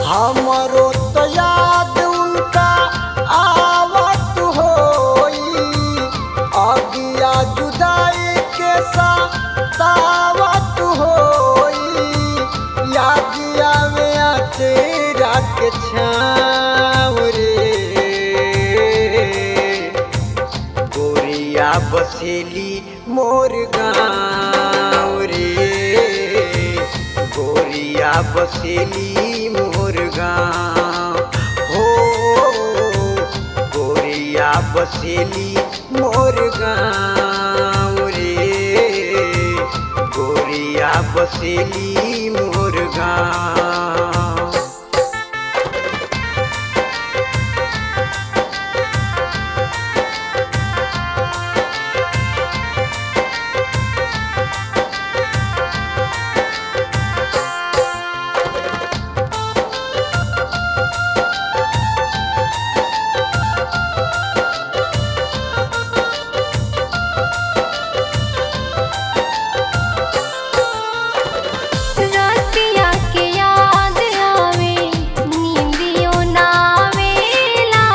हमरो तो याद उनका आवत होई, अगिया जुदाई के सावत होई, यादिया में तेरा के छाँव रे। गोरिया बसेली मोर गाँव रे, गोरिया बसेली मोर गाँव हो, गोरिया बसेली मोर गाँव रे, गोरिया बसेली मोर गाँव। रतिया के याद आवे नींदियो ना आवेला,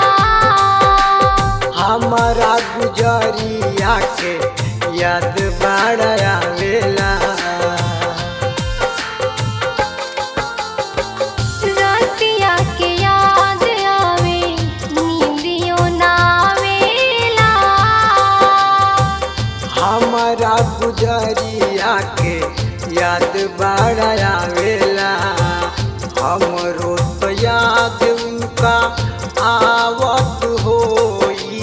हमारा गुजरिया के याद बड़ा आवेला। रतिया के याद आवे नींदियो ना आवेला, हमारा गुजरिया के याद बड़ा आवेला। हमरो तो याद उनका आवत होई,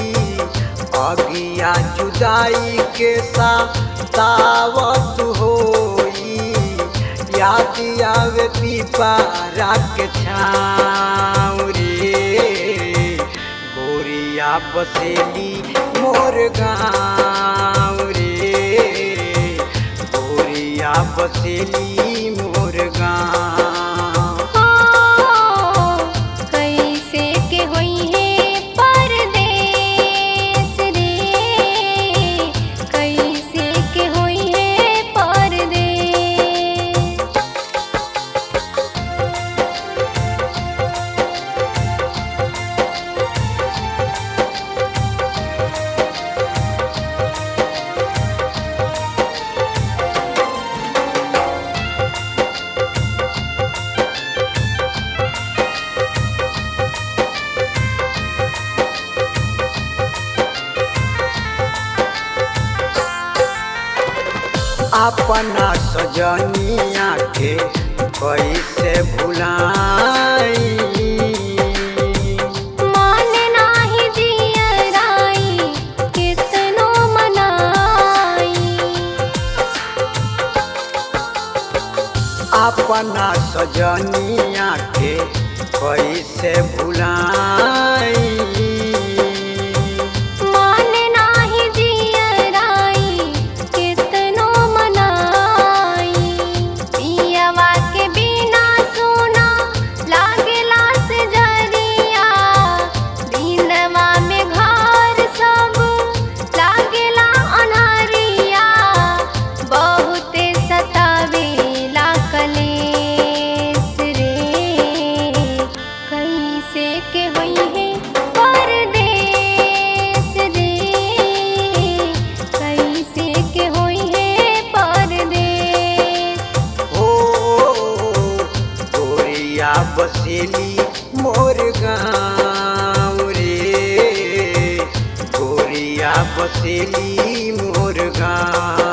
अगिया जुदाई के सावत होई, याद आवे पीपरा के छाँव रे। गोरिया बसेली मोर गाँव रे, गोरिया बसेली मोर गाँव। ओ कैसे के होई है परदेस रे, कैसे के होई है परदेस। अपना सजनिया के कैसे भुलाई, मान नाही जियराई कितनो मनाई, अपना सजनिया के कैसे भुलाई, मान नाही जियराई कितनो मनाई। पियवा के बिना सोना लागेला से जरिया, दिनवा में घर सब लागेला अनहरिया, बहुते सतावेला कलेस रे, कैसे के होई है परदेस रे, कैसे के होई है परदेस। हो गोरिया बसेली मोर गाँव रे, गोरिया बसेली मोर गाँव।